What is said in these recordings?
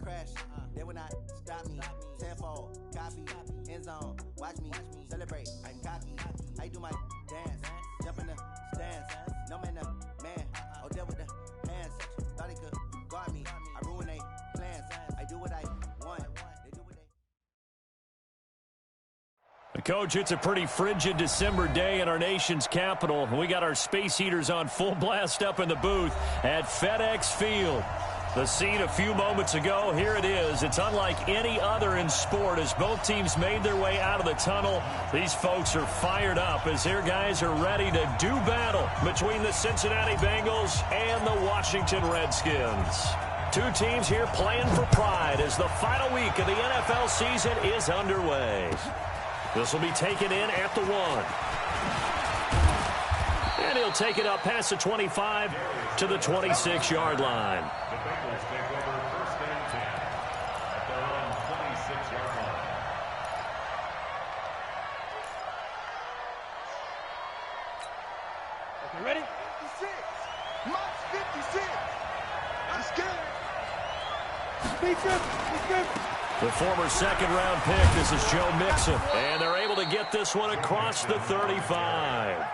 crash. They will not stop me. Tenfold, copy, end zone. Watch me celebrate. I'm cocky. I do my dance. Jump in the stands. No man, man. Oh, there with the hands. Thought he could guard me. I ruin they plans. I do what I want. They do what they. Coach, it's a pretty frigid December day in our nation's capital. We got our space heaters on full blast up in the booth at FedEx Field. The scene a few moments ago, here it is. It's unlike any other in sport as both teams made their way out of the tunnel. These folks are fired up as their guys are ready to do battle between the Cincinnati Bengals and the Washington Redskins. Two teams here playing for pride as the final week of the NFL season is underway. This will be taken in at the 1. And he'll take it up past the 25 to the 26-yard line. The Bengals take over 1st and 10 at their own 26-yard line. Okay, ready? 56. March 56. Let's get it. Speed 50. The former second-round pick, this is Joe Mixon. And they're able to get this one across the 35.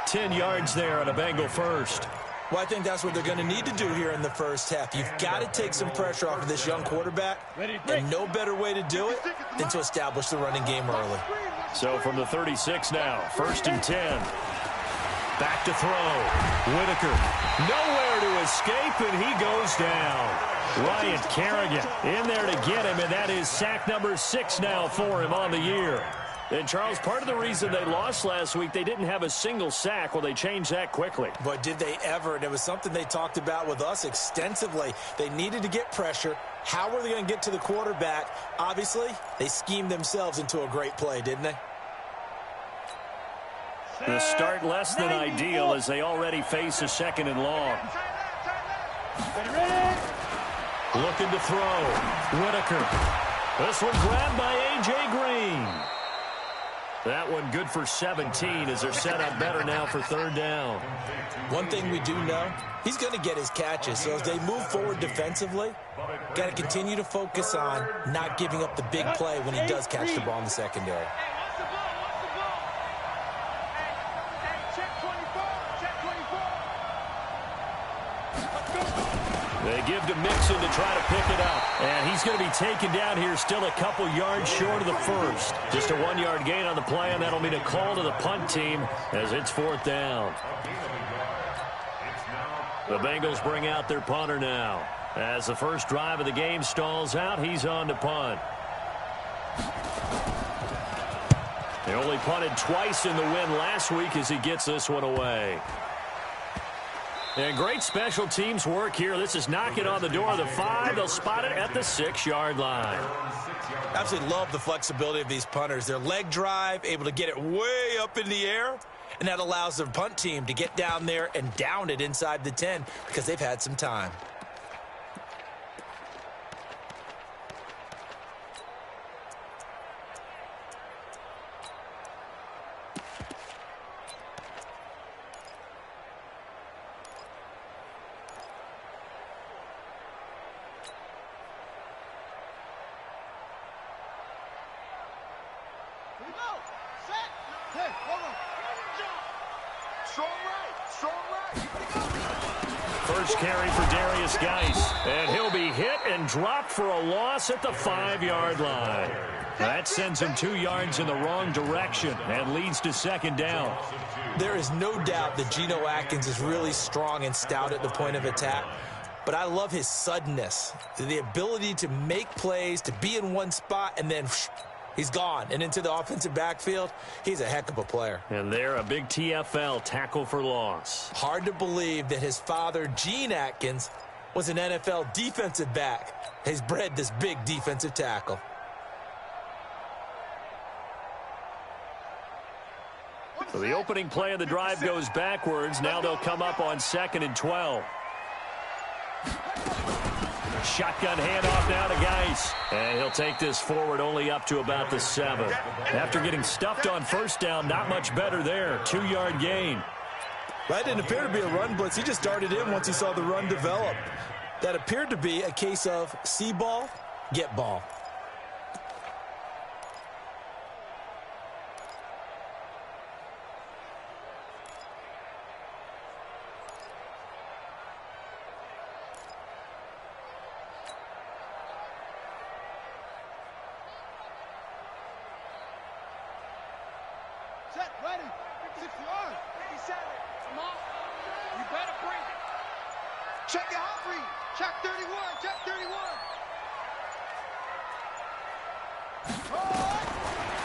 10 yards there on a Bengal first. Well, I think that's what they're going to need to do here in the first half. You've got to take some pressure off of this young quarterback, and no better way to do it than to establish the running game early. So from the 36 now, 1st and 10. Back to throw. Whitaker, nowhere to escape, and he goes down. Ryan Kerrigan in there to get him, and that is sack number 6 now for him on the year. And, Charles, part of the reason they lost last week, they didn't have a single sack. Well, they changed that quickly. But did they ever? And it was something they talked about with us extensively. They needed to get pressure. How were they going to get to the quarterback? Obviously, they schemed themselves into a great play, didn't they? The start less than ideal as they already face a 2nd and long. Looking to throw. Whitaker. This one grabbed by A.J. Green. That one good for 17 as they're set up better now for 3rd down. One thing we do know, he's going to get his catches. So as they move forward defensively, got to continue to focus on not giving up the big play when he does catch the ball in the secondary. They give to Mixon to try to pick it up. And he's going to be taken down here still a couple yards short of the first. Just a 1-yard gain on the play, and that'll mean a call to the punt team as it's 4th down. The Bengals bring out their punter now. As the first drive of the game stalls out, he's on to punt. They only punted twice in the win last week as he gets this one away. And great special teams work here. This is knocking on the door of the 5. They'll spot it at the 6-yard line. Absolutely love the flexibility of these punters. Their leg drive, able to get it way up in the air, and that allows their punt team to get down there and down it inside the 10 because they've had some time. First carry for Darius Geis, and he'll be hit and dropped for a loss at the 5-yard line. That sends him 2 yards in the wrong direction and leads to 2nd down. There is no doubt that Geno Atkins is really strong and stout at the point of attack, but I love his suddenness, the ability to make plays, to be in one spot, and then he's gone and into the offensive backfield. He's a heck of a player. And they're a big TFL, tackle for loss. Hard to believe that his father, Gene Atkins, was an NFL defensive back. He's bred this big defensive tackle. So the opening play of the drive goes backwards. Now they'll come up on 2nd and 12. Shotgun handoff now to Geis. And he'll take this forward only up to about the 7. After getting stuffed on 1st down, not much better there. 2-yard gain. That didn't appear to be a run blitz. He just darted in once he saw the run develop. That appeared to be a case of see ball, get ball. Set, ready. 60 on. 57. Come on. You better bring it. Check your hot read. Check 31. Check 31.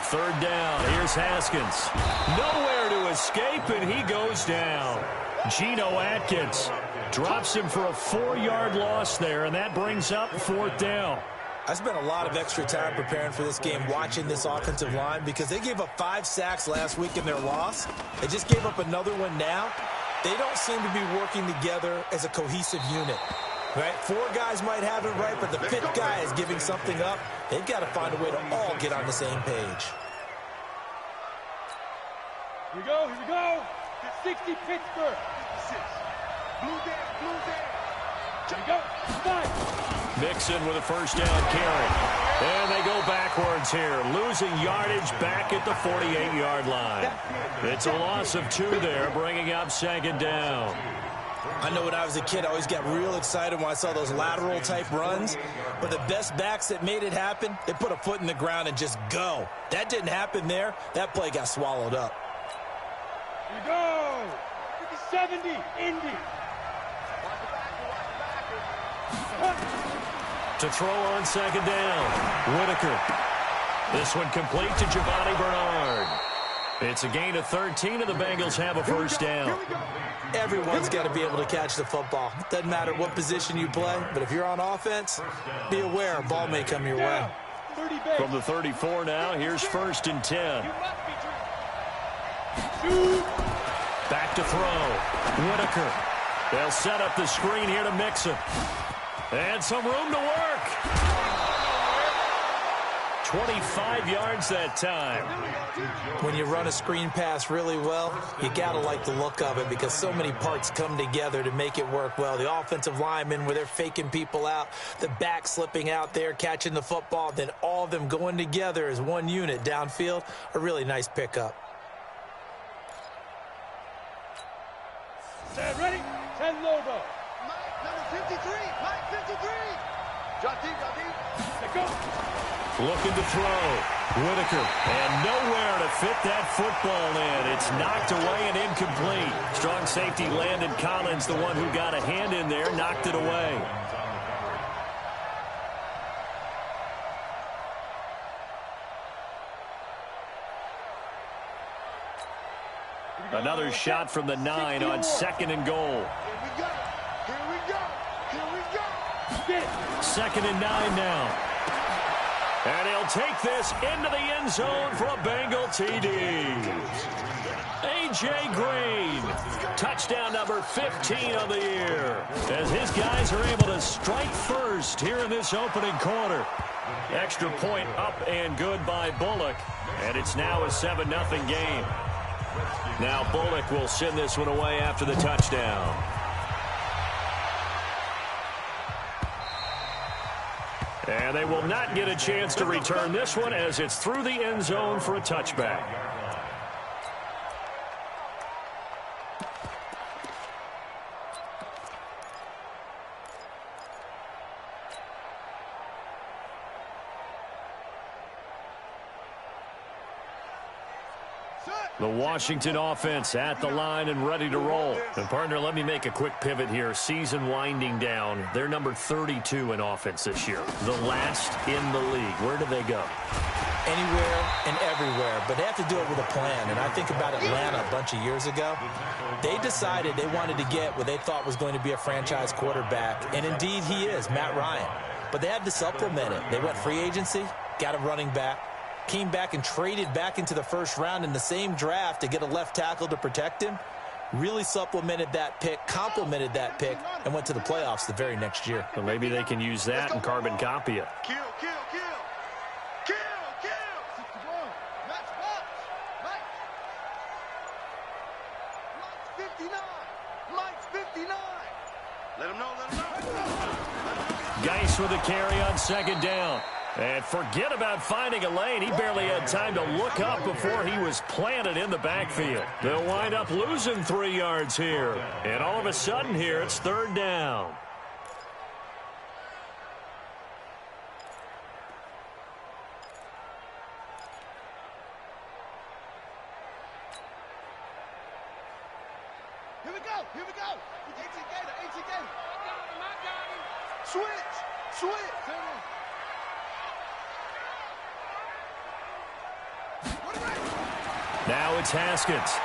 Third down. Here's Haskins. Nowhere to escape, and he goes down. Geno Atkins drops him for a 4-yard loss there, and that brings up fourth down. I spent a lot of extra time preparing for this game, watching this offensive line, because they gave up 5 sacks last week in their loss. They just gave up another one now. They don't seem to be working together as a cohesive unit. Right? 4 guys might have it right, but the 5th guy is giving something up. They've got to find a way to all get on the same page. Here we go, here we go. 60 Pittsburgh. 56. Blue down, blue down. Here we go. 5. Mixon with a first down carry. And they go backwards here, losing yardage back at the 48-yard line. It's a loss of 2 there, bringing up second down. I know when I was a kid, I always got real excited when I saw those lateral-type runs. But the best backs that made it happen, they put a foot in the ground and just go. That didn't happen there. That play got swallowed up. Here we go. 70, Indy. To throw on second down, Whitaker. This one complete to Giovanni Bernard. It's a gain of 13, and the Bengals have a first down. Everyone's got to be able to catch the football. Doesn't matter what position you play, but if you're on offense, be aware a ball may come your way. From the 34 now, here's first and 10. Back to throw. Whitaker. They'll set up the screen here to Mixon. And some room to work. 25 yards that time. When you run a screen pass really well, you got to like the look of it because so many parts come together to make it work well. The offensive linemen, where they're faking people out, the back slipping out there, catching the football, then all of them going together as one unit downfield. A really nice pickup. Stand ready. 10 logo. Mike, number 53. Mike, 53. John D. Let's go. Looking to throw. Whitaker. And nowhere to fit that football in. It's knocked away and incomplete. Strong safety Landon Collins, the one who got a hand in there, knocked it away. Another shot from the 9 on second and goal. Here we go. Here we go. Here we go. Second and 9 now. And he'll take this into the end zone for a Bengal TD. A.J. Green, touchdown number 15 of the year, as his guys are able to strike first here in this opening quarter. Extra point up and good by Bullock, and it's now a 7-0 game. Now Bullock will send this one away after the touchdown. And they will not get a chance to return this one as it's through the end zone for a touchback. The Washington offense at the line and ready to roll. And, partner, let me make a quick pivot here. Season winding down. They're number 32 in offense this year. The last in the league. Where do they go? Anywhere and everywhere, but they have to do it with a plan. And I think about Atlanta a bunch of years ago. They decided they wanted to get what they thought was going to be a franchise quarterback, and indeed he is, Matt Ryan. But they had to supplement it. They went free agency, got a running back, came back and traded back into the first round in the same draft to get a left tackle to protect him. Really supplemented that pick, complemented that pick, and went to the playoffs the very next year. Well, maybe they can use that and carbon copy it. Kill, kill, kill. Kill, kill. 61. Match box. Mike. Mike's 59. Mike's 59. Let him know, let him know. Geis with the carry on second down. And forget about finding a lane. He barely had time to look up before he was planted in the backfield. They'll wind up losing 3 yards here. And all of a sudden here, it's third down. Here we go, here we go. AT Gator. I got him. Switch. Now it's Haskins.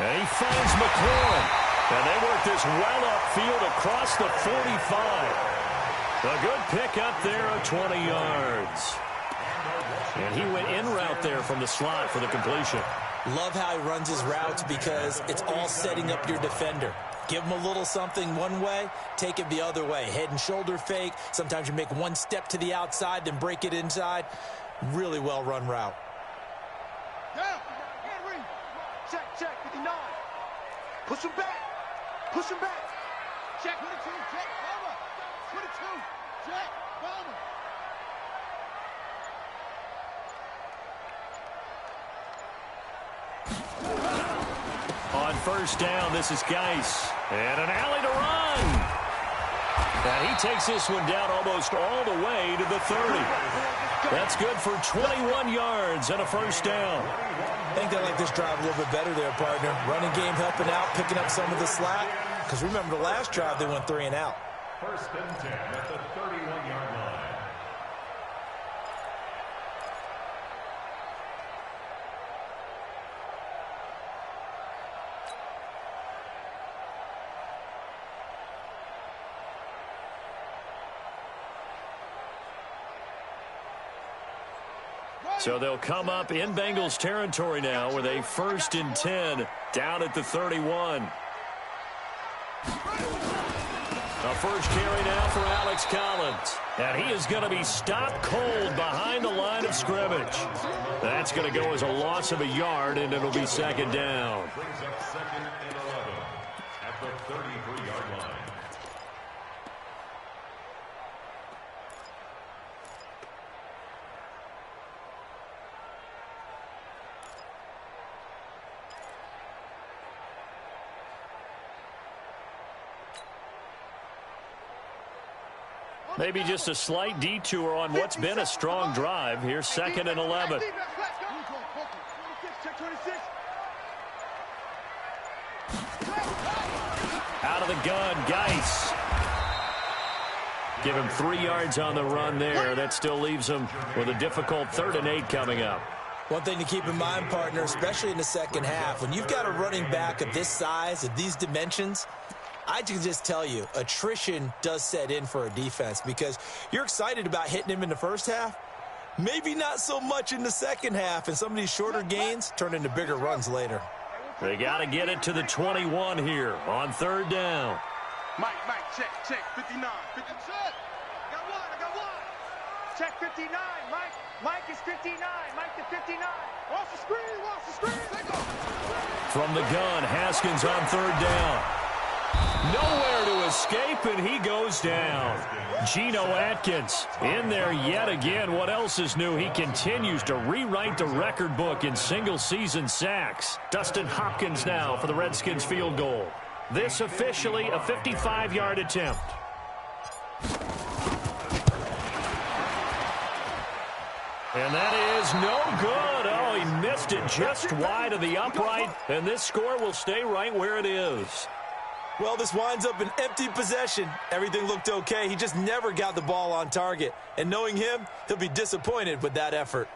And he finds McLaurin. And they work this well upfield across the 45. A good pick up there of 20 yards. And he went in route there from the slot for the completion. Love how he runs his routes because it's all setting up your defender. Give him a little something one way, take it the other way. Head and shoulder fake. Sometimes you make one step to the outside, then break it inside. Really well-run route. Down. Henry. Check, 59. Push him back. Check, 22, check, Palmer. 22, check, Palmer. On first down, this is Geis. And an alley to run. And he takes this one down almost all the way to the 30. That's good for 21 yards and a first down. I think they like this drive a little bit better there, partner. Running game helping out, picking up some of the slack. Because remember the last drive, they went 3 and out. First and 10 at the 31-yard line. So they'll come up in Bengals territory now with a 1st and 10 down at the 31. A first carry now for Alex Collins. And he is going to be stopped cold behind the line of scrimmage. That's going to go as a loss of a yard, and it'll be second down. Brings up 2nd and 11 at the 33-yard line. Maybe just a slight detour on what's been a strong drive. Here's 2nd and 11. Out of the gun, Geis. Give him 3 yards on the run there. That still leaves him with a difficult 3rd and 8 coming up. One thing to keep in mind, partner, especially in the second half, when you've got a running back of this size, of these dimensions, I can just tell you, attrition does set in for a defense because you're excited about hitting him in the first half. Maybe not so much in the second half, and some of these shorter gains turn into bigger runs later. They got to get it to the 21 here on 3rd down. Mike, check, 59. 50, check. I got one. Check 59, Mike is 59. Mike to 59. Watch the screen. Take off. From the gun, Haskins on 3rd down. Nowhere to escape, and he goes down. Geno Atkins in there yet again. What else is new? He continues to rewrite the record book in single-season sacks. Dustin Hopkins now for the Redskins field goal. This officially a 55-yard attempt. And that is no good. Oh, he missed it just wide of the upright, and this score will stay right where it is. Well, this winds up an empty possession. Everything looked okay. He just never got the ball on target. And knowing him, he'll be disappointed with that effort.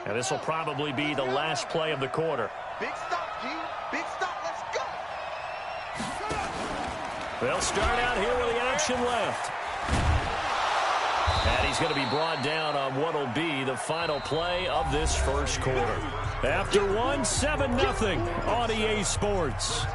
And this will probably be the last play of the quarter. Big stop, G. Big stop. Let's go. They'll start out here with the action left. And he's going to be brought down on what will be the final play of this first quarter. After one, 7-0 on EA Sports.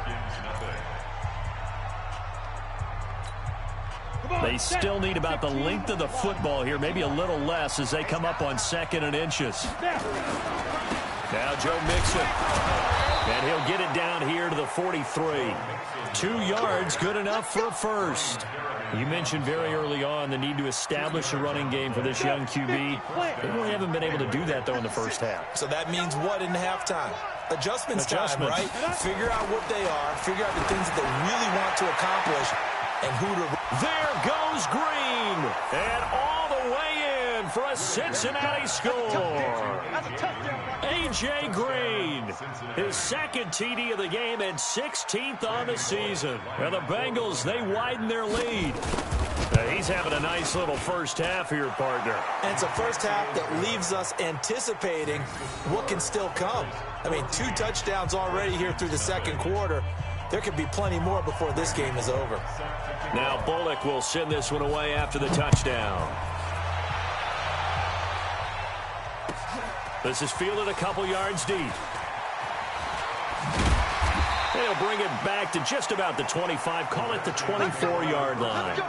They still need about the length of the football here, maybe a little less as they come up on 2nd and inches. Now Joe Mixon, and he'll get it down here to the 43. 2 yards, good enough for a first. You mentioned very early on the need to establish a running game for this young QB. They really haven't been able to do that, though, in the first half. So that means what in halftime? Adjustments time, right? Figure out what they are, figure out the things that they really want to accomplish, and who to... There goes Green, and all the way in for a Cincinnati score. A.J. Green, his 2nd TD of the game and 16th on the season. And the Bengals, they widen their lead. He's having a nice little first half here, partner. And it's a first half that leaves us anticipating what can still come. I mean, 2 touchdowns already here through the 2nd quarter. There could be plenty more before this game is over. Now Bullock will send this one away after the touchdown. This is fielded a couple yards deep. They'll bring it back to just about the 25, call it the 24-yard line.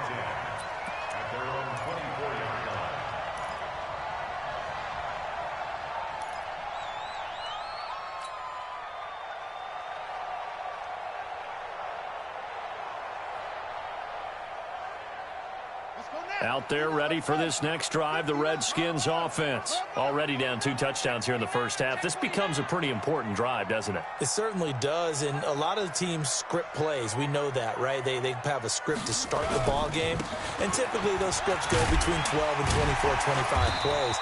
Out there ready for this next drive, the Redskins offense. Already down 2 touchdowns here in the first half. This becomes a pretty important drive, doesn't it? It certainly does, and a lot of the teams script plays. We know that, right? They have a script to start the ball game, and typically those scripts go between 12 and 24, 25 plays.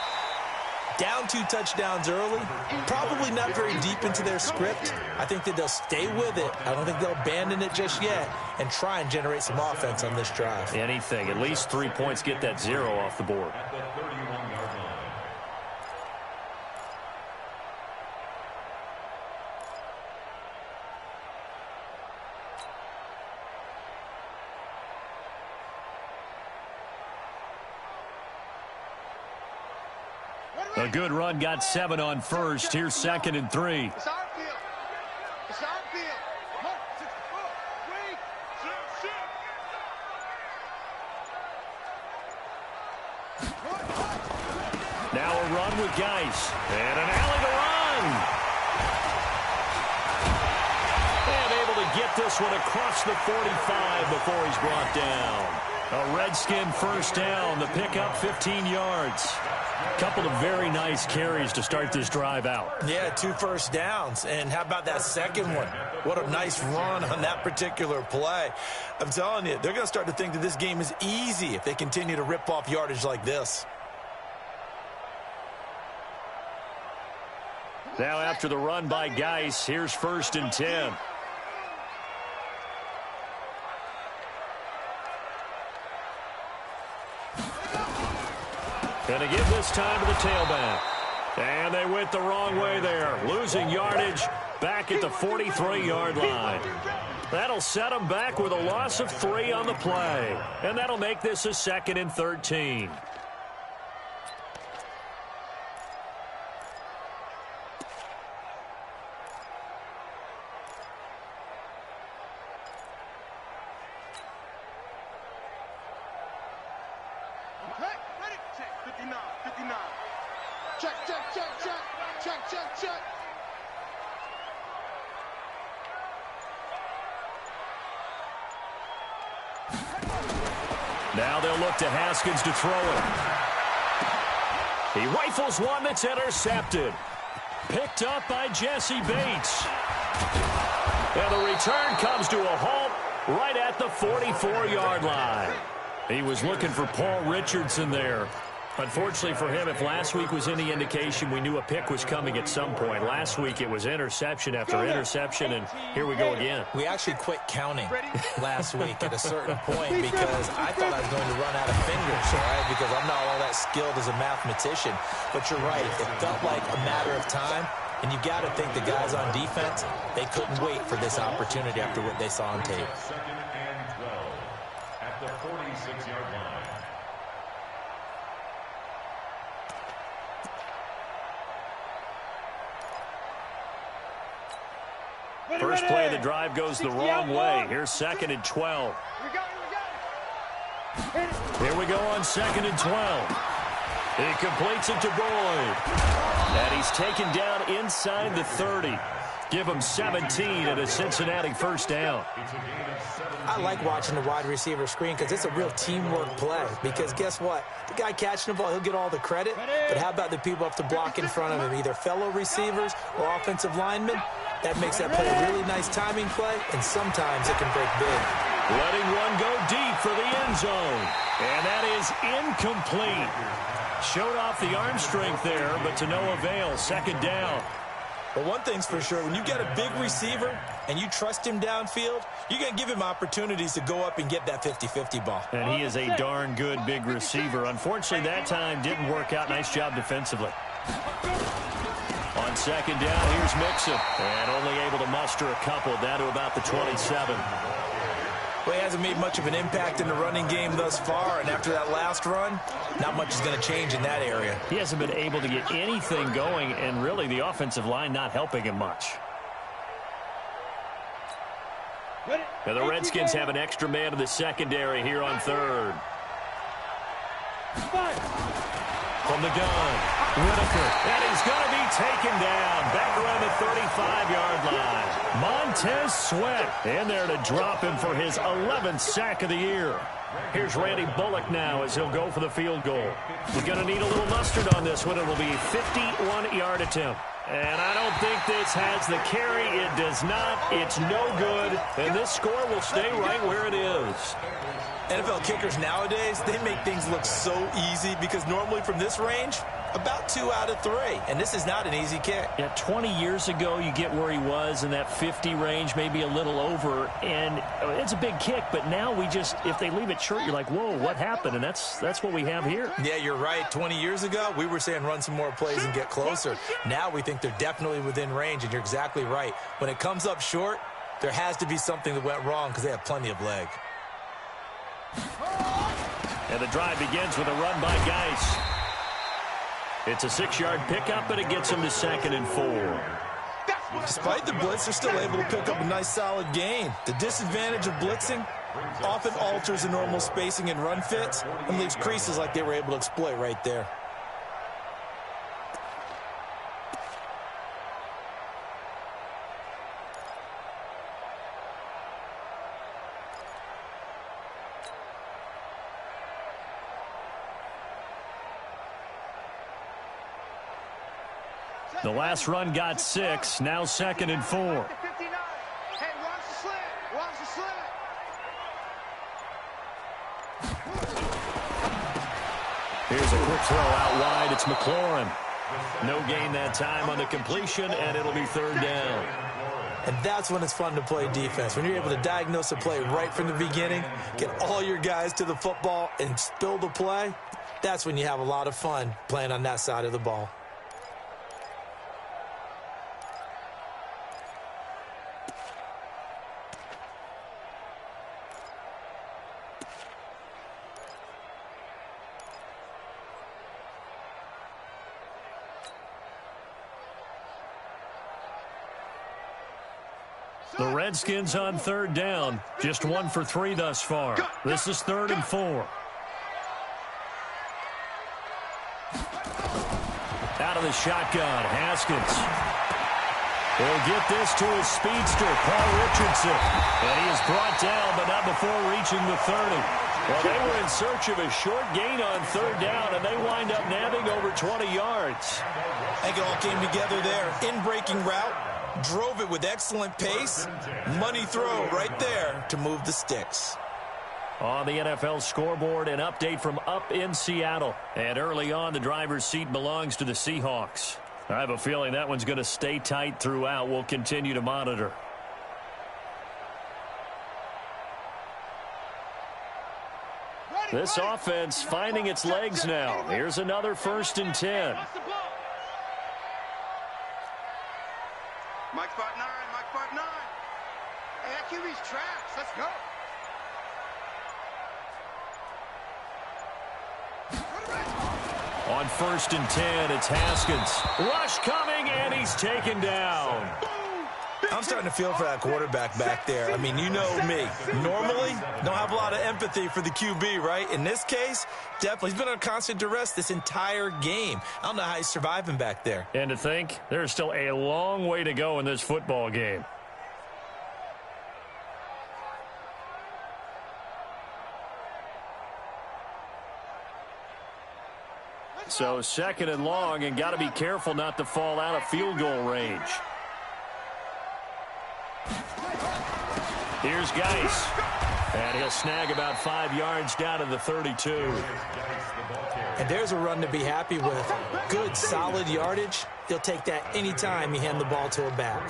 Down 2 touchdowns early, probably not very deep into their script. I think that they'll stay with it. I don't think they'll abandon it just yet and try and generate some offense on this drive. Anything. At least 3 points, get that 0 off the board. A good run, got 7 on first. Here's 2nd and 3. It's our field. It's our field. Come on, 6, 4, 3, Now a run with Geis. And an alley to run. And able to get this one across the 45 before he's brought down. A Redskin first down. The pickup 15 yards. Couple of very nice carries to start this drive out. Yeah, 2 first downs. And how about that second one? What a nice run on that particular play. I'm telling you, they're going to start to think that this game is easy if they continue to rip off yardage like this. Now after the run by Geis, here's 1st and 10. Going to give this time to the tailback. And they went the wrong way there. Losing yardage back at the 43-yard line. That'll set them back with a loss of 3 on the play. And that'll make this a 2nd and 13. Now they'll look to Haskins to throw it. He rifles one that's intercepted. Picked up by Jesse Bates. And the return comes to a halt right at the 44-yard line. He was looking for Paul Richardson there. Unfortunately for him, if last week was any indication, we knew a pick was coming at some point. Last week it was interception after interception, and here we go again. We actually quit counting last week at a certain point because I thought I was going to run out of fingers, right? Because I'm not all that skilled as a mathematician. But you're right, it felt like a matter of time. And you got to think the guys on defense, they couldn't wait for this opportunity after what they saw on tape. 2nd and 12 at the 46-yard line. First play of the drive goes the wrong way. Here's 2nd and 12. Here we go on 2nd and 12. He completes it to Boyd. And he's taken down inside the 30. Give him 17 and a Cincinnati first down. I like watching the wide receiver screen because it's a real teamwork play. Because guess what? The guy catching the ball, he'll get all the credit. But how about the people up to block in front of him, either fellow receivers or offensive linemen? That makes that play a really nice timing play, and sometimes it can break big. Letting one go deep for the end zone. And that is incomplete. Showed off the arm strength there, but to no avail. 2nd down. But one thing's for sure, when you got a big receiver and you trust him downfield, you're going to give him opportunities to go up and get that 50-50 ball. And he is a darn good big receiver. Unfortunately, that time didn't work out. Nice job defensively. On 2nd down, here's Mixon. And only able to muster a couple down to about the 27. Well, he hasn't made much of an impact in the running game thus far, and after that last run, not much is going to change in that area. He hasn't been able to get anything going, and really the offensive line not helping him much. Now the Redskins have an extra man in the secondary here on 3rd. From the gun, Whitaker, and he's going to be taken down back around the 35-yard line. Montez Sweat in there to drop him for his 11th sack of the year. Here's Randy Bullock now as he'll go for the field goal. He's going to need a little mustard on this one. It will be a 51-yard attempt. And I don't think this has the carry. It does not. It's no good. And this score will stay right where it is. NFL kickers nowadays, they make things look so easy because normally from this range, about 2 out of 3. And this is not an easy kick. Yeah, 20 years ago, you get where he was in that 50 range, maybe a little over. And it's a big kick, but now we just, if they leave it short, you're like, whoa, what happened? And that's what we have here. Yeah, you're right. 20 years ago, we were saying run some more plays and get closer. Now we think they're definitely within range, and you're exactly right. When it comes up short, there has to be something that went wrong because they have plenty of leg. And the drive begins with a run by Geis. It's a 6-yard pickup, and it gets him to 2nd and 4. Despite the blitz, they're still able to pick up a nice solid gain. The disadvantage of blitzing often alters the normal spacing and run fits and leaves creases like they were able to exploit right there. The last run got 6. Now 2nd and 4. Hey, watch the slant. Watch the slant. Here's a quick throw out wide. It's McLaurin. No gain that time on the completion, and it'll be 3rd down. And that's when it's fun to play defense. When you're able to diagnose a play right from the beginning, get all your guys to the football, and spill the play, that's when you have a lot of fun playing on that side of the ball. The Redskins on 3rd down. Just 1 for 3 thus far. This is 3rd and 4. Out of the shotgun, Haskins. He'll get this to his speedster, Paul Richardson. And he is brought down, but not before reaching the 30. Well, they were in search of a short gain on 3rd down, and they wind up nabbing over 20 yards. I think it all came together there. In-breaking route. Drove it with excellent pace. Money throw right there to move the sticks. On the NFL scoreboard, an update from up in Seattle. And early on, the driver's seat belongs to the Seahawks. I have a feeling that one's going to stay tight throughout. We'll continue to monitor. This offense finding its legs now. Here's another 1st and 10. Mike 5'9", Mike 5'9". Hey, that QB's trash. Let's go. On 1st and 10, it's Haskins. Rush coming, and he's taken down. I'm starting to feel for that quarterback back there. I mean, you know me. Normally, don't have a lot of empathy for the QB, right? In this case, definitely. He's been on constant duress this entire game. I don't know how he's surviving back there. And to think, there's still a long way to go in this football game. So 2nd and long, and got to be careful not to fall out of field goal range. Here's Geis. And he'll snag about 5 yards down to the 32. And there's a run to be happy with. Good, solid yardage. He'll take that anytime you hand the ball to a back.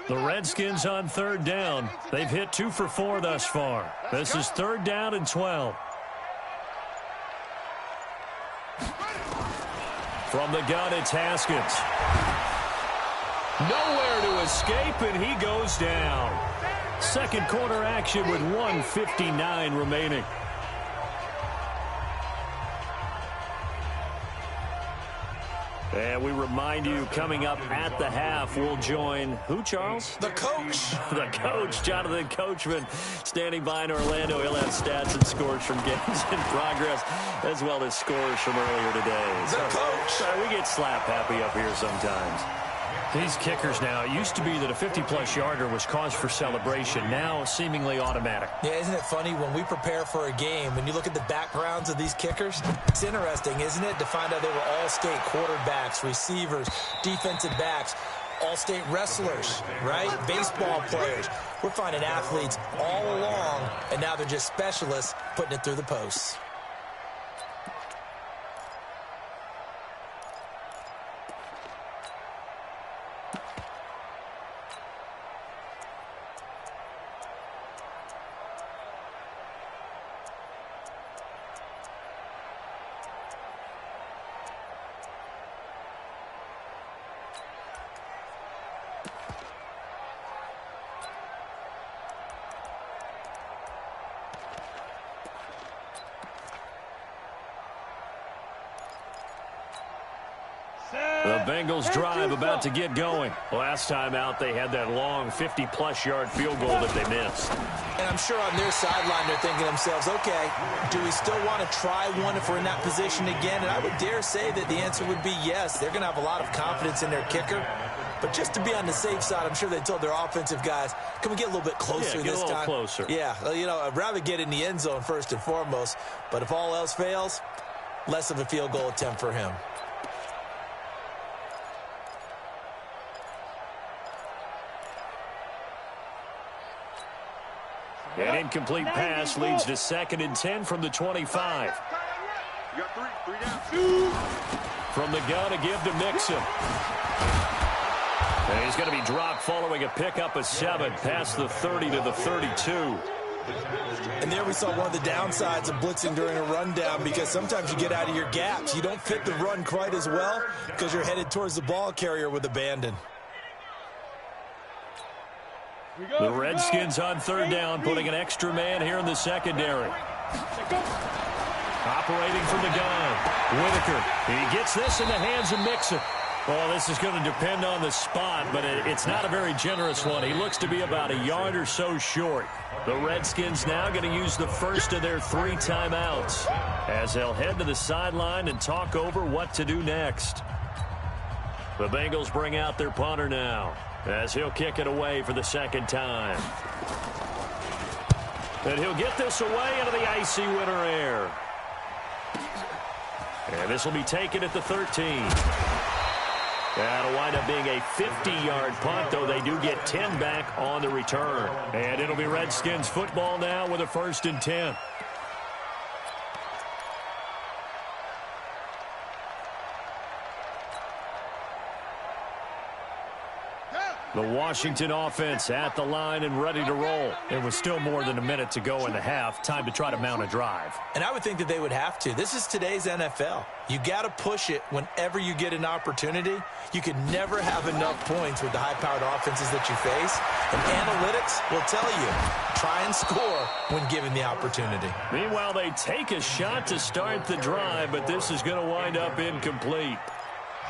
The Redskins on 3rd down. They've hit 2 for 4 thus far. This is 3rd down and 12. From the gun, it's Haskins. Nowhere to escape, and he goes down. Second quarter action with 1:59 remaining. And we remind you, coming up at the half, we'll join who, Charles? The coach. The coach, Jonathan Coachman, standing by in Orlando. He'll have stats and scores from games in progress, as well as scores from earlier today. The coach. Sorry, we get slap happy up here sometimes. These kickers now, it used to be that a 50-plus yarder was cause for celebration. Now, seemingly automatic. Yeah, isn't it funny when we prepare for a game, when you look at the backgrounds of these kickers, it's interesting, isn't it, to find out they were all-state quarterbacks, receivers, defensive backs, all-state wrestlers, right? Baseball players. We're finding athletes all along, and now they're just specialists putting it through the posts. The Bengals drive about to get going. Last time out, they had that long 50-plus yard field goal that they missed. And I'm sure on their sideline they're thinking to themselves, okay, do we still want to try one if we're in that position again? And I would dare say that the answer would be yes. They're going to have a lot of confidence in their kicker. But just to be on the safe side, I'm sure they told their offensive guys, can we get a little bit closer this time? Yeah, get a little closer. Yeah, you know, I'd rather get in the end zone first and foremost. But if all else fails, less of a field goal attempt for him. An incomplete pass leads to 2nd and 10 from the 25. You got three down. From the gun, a give to Mixon. And he's going to be dropped following a pickup of 7 past the 30 to the 32. And there we saw one of the downsides of blitzing during a rundown, because sometimes you get out of your gaps. You don't fit the run quite as well because you're headed towards the ball carrier with abandon. The Redskins on 3rd down, putting an extra man here in the secondary. Operating from the gun, Whitaker. He gets this in the hands of Mixon. Well, this is going to depend on the spot, but it's not a very generous one. He looks to be about a yard or so short. The Redskins now going to use the first of their 3 timeouts as they'll head to the sideline and talk over what to do next. The Bengals bring out their punter now, as he'll kick it away for the 2nd time. And he'll get this away into the icy winter air. And this will be taken at the 13. That'll wind up being a 50-yard punt, though they do get 10 back on the return. And it'll be Redskins football now with a 1st and 10. The Washington offense at the line and ready to roll. There was still more than a minute to go in the half. Time to try to mount a drive. And I would think that they would have to. This is today's NFL. You got to push it whenever you get an opportunity. You can never have enough points with the high-powered offenses that you face. And analytics will tell you, try and score when given the opportunity. Meanwhile, they take a shot to start the drive, but this is going to wind up incomplete.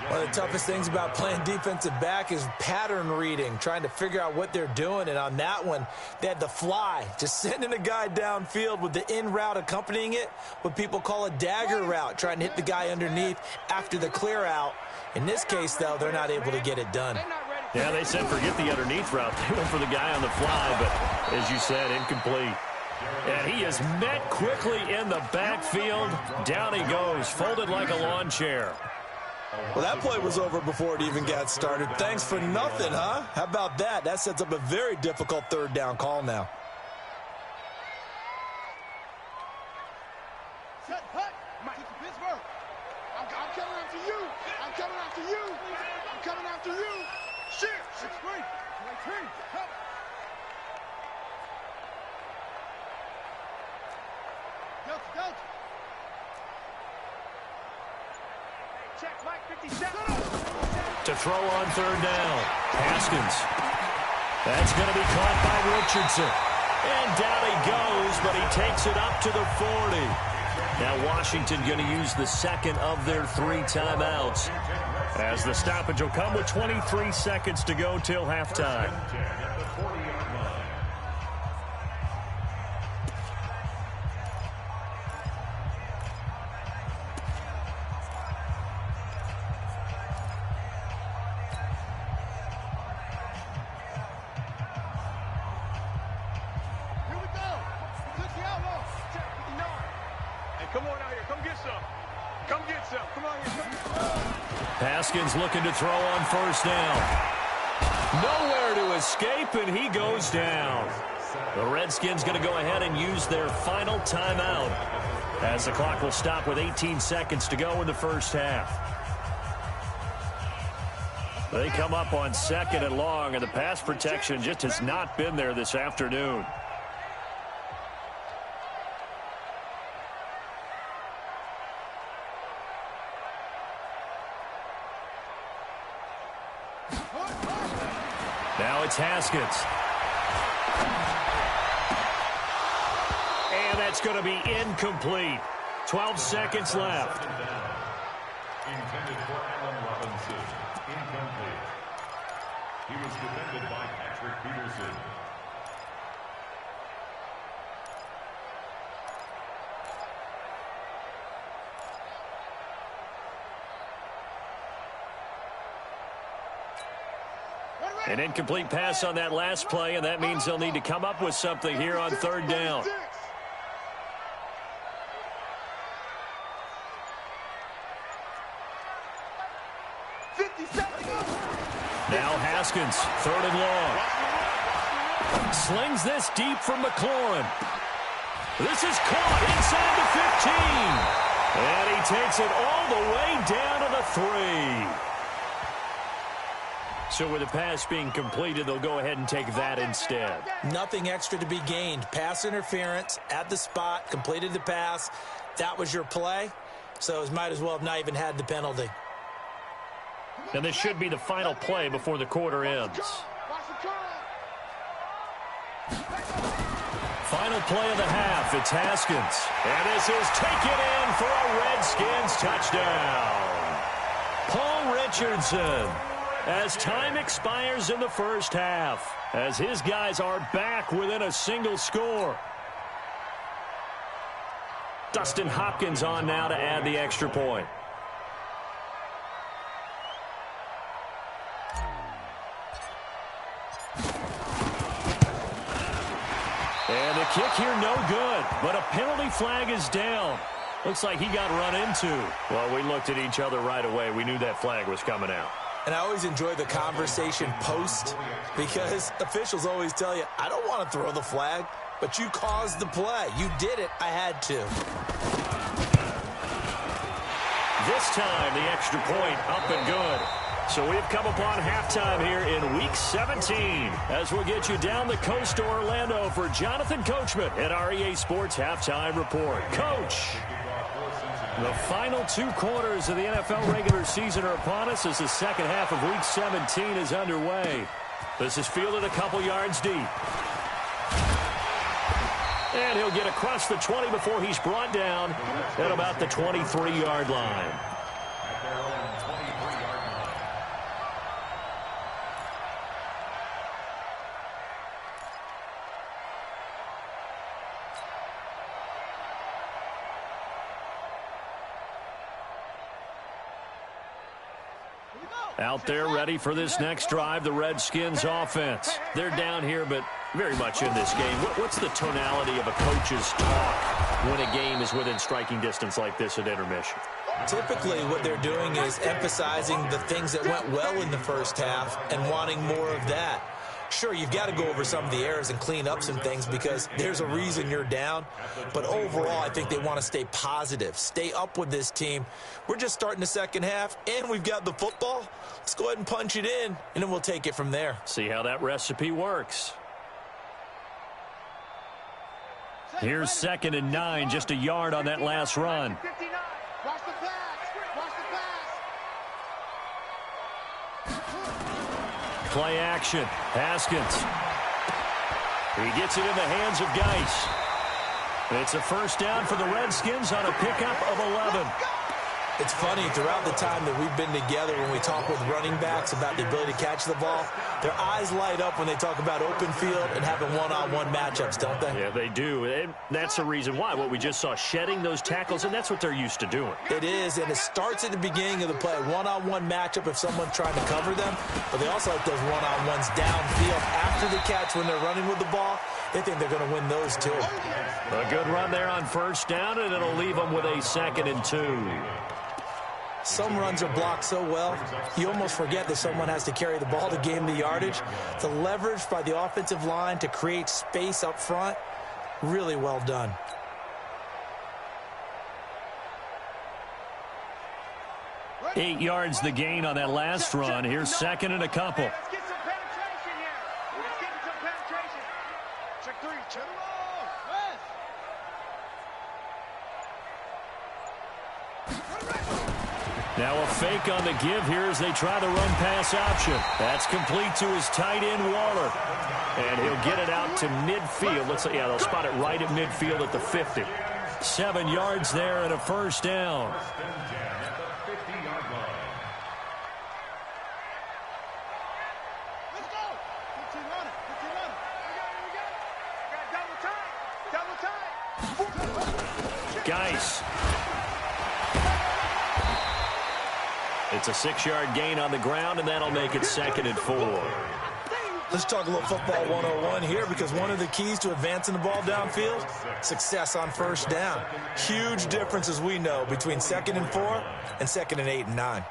One of the toughest things about playing defensive back is pattern reading, trying to figure out what they're doing. And on that one, they had the fly, just sending a guy downfield with the in route accompanying it, what people call a dagger route, trying to hit the guy underneath after the clear out. In this case, though, they're not able to get it done. Yeah, they said forget the underneath route. They went for the guy on the fly, but as you said, incomplete. And he is met quickly in the backfield. Down he goes, folded like a lawn chair. Well, that play was over before it even got started. Thanks for nothing, huh? How about that? That sets up a very difficult third down call now. Set, hut. Mike, Pittsburgh. I'm coming after you. I'm coming after you. I'm coming after you. Shit. 6-3. 18. Help. Delta. Check, Mike, 57. To throw on third down. Haskins. That's going to be caught by Richardson. And down he goes, but he takes it up to the 40. Now Washington going to use the second of their 3 timeouts, as the stoppage will come with 23 seconds to go till halftime. Haskins looking to throw on first down. Nowhere to escape, and he goes down. The Redskins going to go ahead and use their final timeout, as the clock will stop with 18 seconds to go in the first half. They come up on 2nd and long, and the pass protection just has not been there this afternoon. Now it's Haskins. And that's going to be incomplete. 12 seconds left. Intended for Allen Robinson. Incomplete. He was defended by Patrick Peterson. An incomplete pass on that last play, and that means they'll need to come up with something here on third down. Now Haskins, 3rd and long. Slings this deep from McLaurin. This is caught inside the 15. And he takes it all the way down to the 3. So with the pass being completed, they'll go ahead and take that instead. Nothing extra to be gained. Pass interference at the spot, completed the pass. That was your play, so it might as well have not even had the penalty. And this should be the final play before the quarter ends. Final play of the half. It's Haskins. And this is taken in for a Redskins touchdown. Paul Richardson. As time expires in the first half, as his guys are back within a single score. Dustin Hopkins on now to add the extra point. And the kick here no good, but a penalty flag is down. Looks like he got run into. Well, we looked at each other right away. We knew that flag was coming out. And I always enjoy the conversation post, because officials always tell you, I don't want to throw the flag, but you caused the play. You did it. I had to. This time, the extra point up and good. So we've come upon halftime here in Week 17 as we'll get you down the coast to Orlando for Jonathan Coachman at our EA Sports Halftime Report. Coach, the final 2 quarters of the NFL regular season are upon us as the second half of Week 17 is underway. This is fielded a couple yards deep. And he'll get across the 20 before he's brought down at about the 23-yard line. Out there ready for this next drive, the Redskins offense. They're down here, but very much in this game. What's the tonality of a coach's talk when a game is within striking distance like this at intermission? Typically, what they're doing is emphasizing the things that went well in the first half and wanting more of that. Sure, you've got to go over some of the errors and clean up some things because there's a reason you're down. But overall, I think they want to stay positive, stay up with this team. We're just starting the second half, and we've got the football. Let's go ahead and punch it in, and then we'll take it from there. See how that recipe works. Here's 2nd and 9, just a yard on that last run. Watch the pass. Watch the pass. Play action. Haskins. He gets it in the hands of Geis. It's a first down for the Redskins on a pickup of 11. It's funny, throughout the time that we've been together, when we talk with running backs about the ability to catch the ball, their eyes light up when they talk about open field and having one-on-one matchups, don't they? Yeah, they do. And that's the reason why. What we just saw, shedding those tackles, and that's what they're used to doing. It is, and it starts at the beginning of the play. One-on-one matchup if someone's trying to cover them, but they also like those one-on-ones downfield after the catch when they're running with the ball. They think they're going to win those, too. A good run there on first down, and it'll leave them with a 2nd and 2. Some runs are blocked so well, you almost forget that someone has to carry the ball to gain the yardage. The leverage by the offensive line to create space up front, really well done. Eight yards the gain on that last run. Here's 2nd and a couple. Let's get some penetration here. Let's get some penetration. Check 3. Check it off. Now a fake on the give here as they try the run-pass option. That's complete to his tight end, Waller. And he'll get it out to midfield. Yeah, they'll spot it right at midfield at the 50. 7 yards there and a first down. Let's go. 15 on it. 15 on it. We got double time. Geis. It's a 6-yard gain on the ground, and that'll make it 2nd and 4. Let's talk a little football 101 here, because one of the keys to advancing the ball downfield, success on first down. Huge difference, as we know, between 2nd and 4 and 2nd and 8 and 9.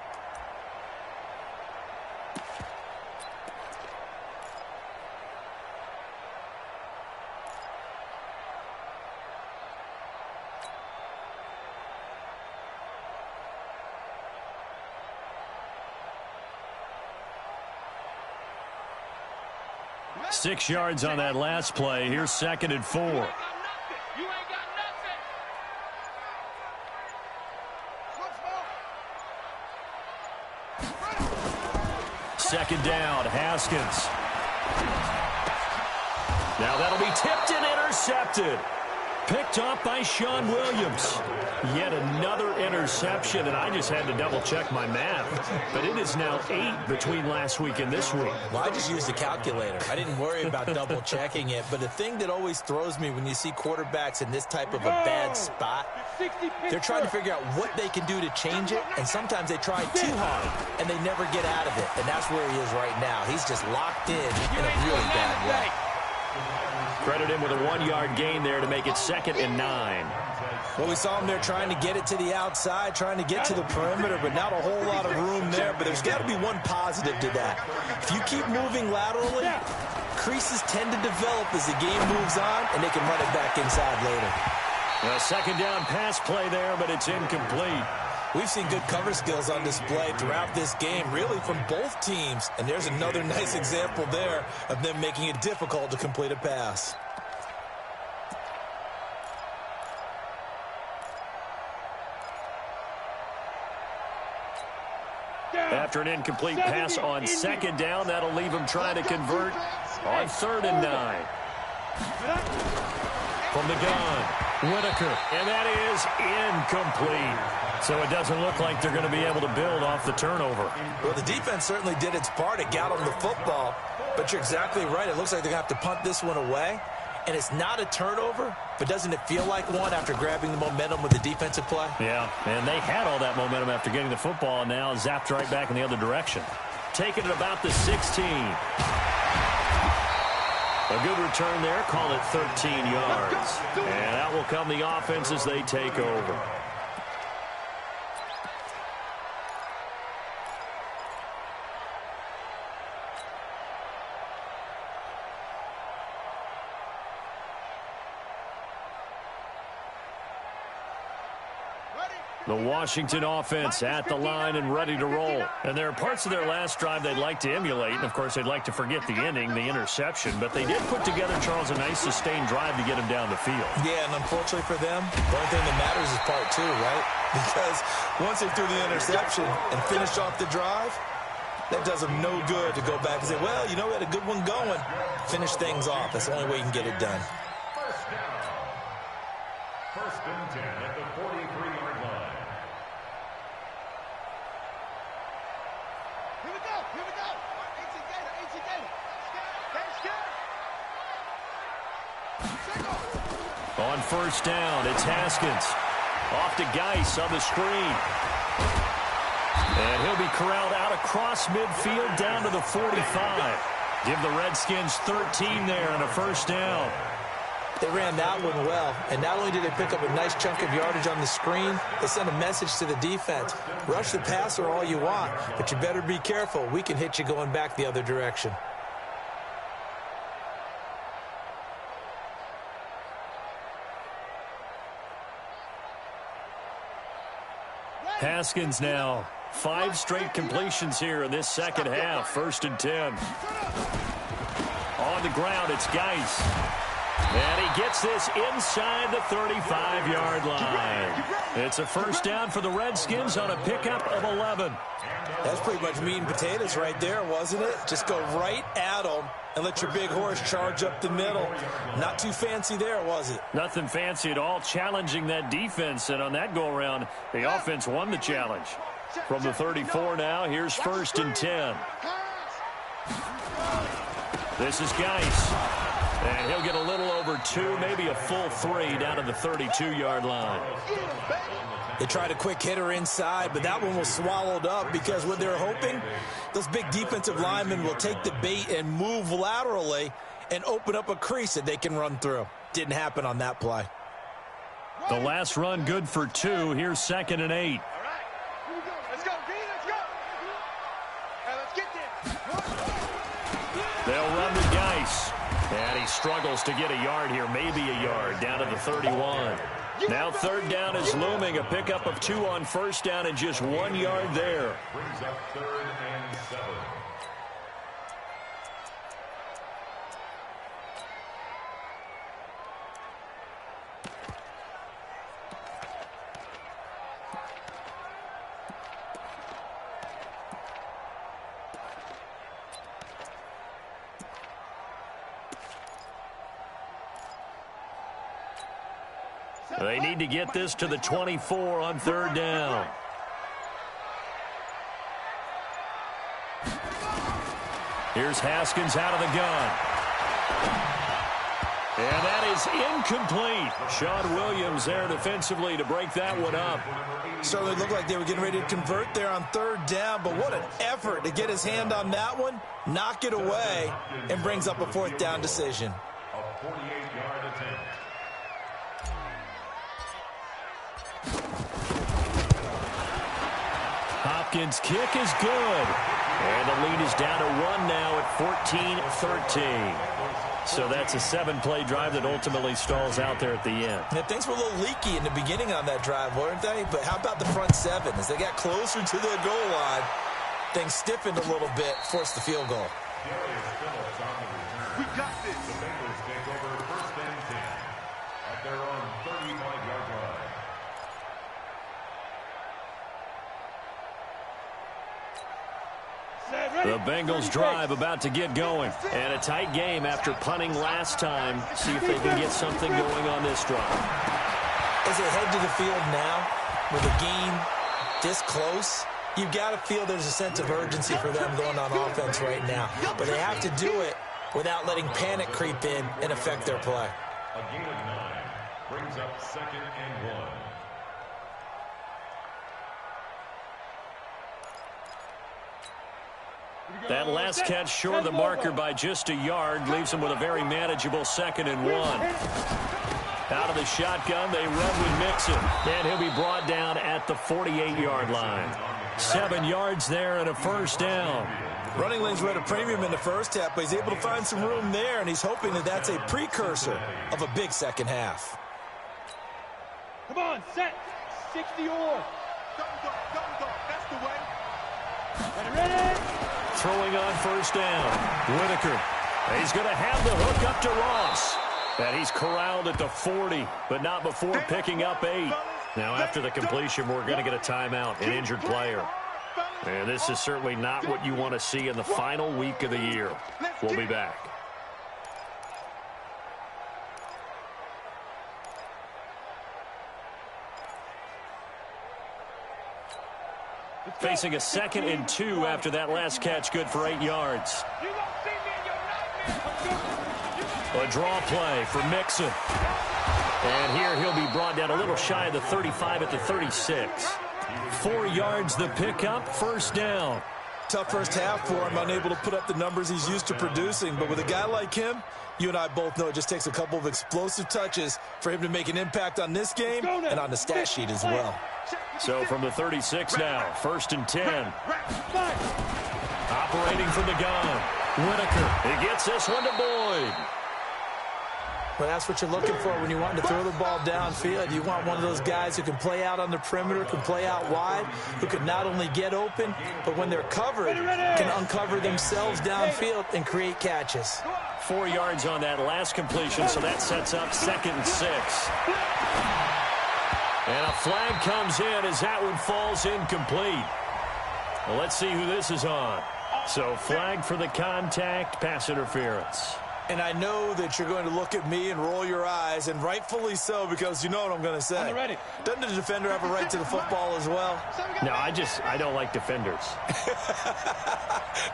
Six yards on that last play. Here's 2nd and 4. You ain't got nothing. Second down, Haskins. Now that'll be tipped and intercepted. Picked off by Sean Williams. Yet another interception, and I just had to double-check my math. But it is now 8 between last week and this week. Well, I just used a calculator. I didn't worry about double-checking it. But the thing that always throws me when you see quarterbacks in this type of a bad spot, they're trying to figure out what they can do to change it, and sometimes they try too hard, and they never get out of it. And that's where he is right now. He's just locked in a really bad way. Credit him with a 1-yard gain there to make it 2nd and 9. Well, we saw him there trying to get it to the outside, trying to get to the perimeter, but not a whole lot of room there. But there's got to be one positive to that. If you keep moving laterally, creases tend to develop as the game moves on, and they can run it back inside later. A second down pass play there, but it's incomplete. We've seen good cover skills on display throughout this game, really from both teams. And there's another nice example there of them making it difficult to complete a pass. After an incomplete pass on second down, that'll leave him trying to convert on 3rd and 9. From the gun, Whitaker, and that is incomplete. So it doesn't look like they're going to be able to build off the turnover. Well, the defense certainly did its part. It got them the football, but you're exactly right. It looks like they're going to have to punt this one away. And it's not a turnover, but doesn't it feel like one after grabbing the momentum with the defensive play? Yeah, and they had all that momentum after getting the football, and now zapped right back in the other direction. Taking it about the 16. A good return there, call it 13 yards. And out will come the offense as they take over. The Washington offense at the line and ready to roll. And there are parts of their last drive they'd like to emulate. And, of course, they'd like to forget the inning, the interception. But they did put together, Charles, a nice sustained drive to get him down the field. Yeah, and unfortunately for them, the only thing that matters is part 2, right? Because once they threw the interception and finished off the drive, that does them no good to go back and say, well, you know, we had a good one going. Finish things off. That's the only way you can get it done. First and 10 at the 43-yard line. Here we go. Here we go. 18 Gator. 18 Gator. Gator. On first down, it's Haskins. Off to Geis on the screen. And he'll be corralled out across midfield down to the 45. Give the Redskins 13 there on a first down. They ran that one well, and not only did they pick up a nice chunk of yardage on the screen, they sent a message to the defense. Rush the passer all you want, but you better be careful. We can hit you going back the other direction. Haskins now. 5 straight completions here in this second half. 1st and 10. On the ground, it's Geis. And he gets this inside the 35-yard line. It's a first down for the Redskins on a pickup of 11. That's pretty much meat and potatoes right there, wasn't it? Just go right at them and let your big horse charge up the middle. Not too fancy there, was it? Nothing fancy at all, challenging that defense. And on that go-around, the offense won the challenge. From the 34 now, here's 1st and 10. This is Geis. And he'll get a little over 2, maybe a full 3 down to the 32-yard line. They tried a quick hitter inside, but that one was swallowed up because what they're hoping, those big defensive linemen will take the bait and move laterally and open up a crease that they can run through. Didn't happen on that play. The last run good for 2. Here's 2nd and 8. All right. Here we go. Let's go, D. Let's go. Hey, let's get there. They'll run to Geis. And he struggles to get a yard here, maybe a yard, down to the 31. Now 3rd down is looming, a pickup of 2 on first down and just 1 yard there. Brings up 3rd and 7. They need to get this to the 24 on 3rd down. Here's Haskins out of the gun. And that is incomplete. Sean Williams there defensively to break that one up. Certainly looked like they were getting ready to convert there on 3rd down, but what an effort to get his hand on that one, knock it away, and brings up a 4th down decision. A 48-yard attempt. Hopkins' kick is good. And the lead is down to 1 now at 14-13. So that's a 7-play drive that ultimately stalls out there at the end. Yeah, things were a little leaky in the beginning on that drive, weren't they? But how about the front 7? As they got closer to their goal line, things stiffened a little bit, forced the field goal. We got this. The Bengals take over first and 10 at their own 35-yard line. The Bengals drive about to get going. And a tight game after punting last time. See if they can get something going on this drive. As they head to the field now, with a game this close, you've got to feel there's a sense of urgency for them going on offense right now. But they have to do it without letting panic creep in and affect their play. A gain of 9 brings up 2nd and 1. That last catch short of the marker by just a yard leaves him with a very manageable 2nd and 1. Out of the shotgun, they run with Mixon. And he'll be brought down at the 48-yard line. 7 yards there and a first down. Running lanes were at a premium in the first half, but he's able to find some room there, and he's hoping that that's a precursor of a big second half. Come on, set. 60 or. Go. That's the way. Ready. Throwing on first down. Whitaker. He's going to have the hook up to Ross. And he's corralled at the 40, but not before picking up 8. Now, after the completion, we're going to get a timeout, an injured player. And this is certainly not what you want to see in the final week of the year. We'll be back. Facing a 2nd and 2 after that last catch, good for 8 yards. A draw play for Mixon. And here he'll be brought down a little shy of the 35 at the 36. 4 yards the pickup, first down. Tough first half for him, unable to put up the numbers he's used to producing. But with a guy like him, you and I both know it just takes a couple of explosive touches for him to make an impact on this game and on the stat sheet as well. So from the 36 now, 1st and 10. Operating from the gun. Whitaker. He gets this one to Boyd. Well, that's what you're looking for when you want to throw the ball downfield. You want one of those guys who can play out on the perimeter, can play out wide, who can not only get open, but when they're covered, can uncover themselves downfield and create catches. 4 yards on that last completion, so that sets up 2nd and 6. And a flag comes in as that one falls incomplete. Well, let's see who this is on. So flag for the contact, pass interference. And I know that you're going to look at me and roll your eyes, and rightfully so, because you know what I'm going to say. Doesn't the defender have a right to the football as well? No, I don't like defenders.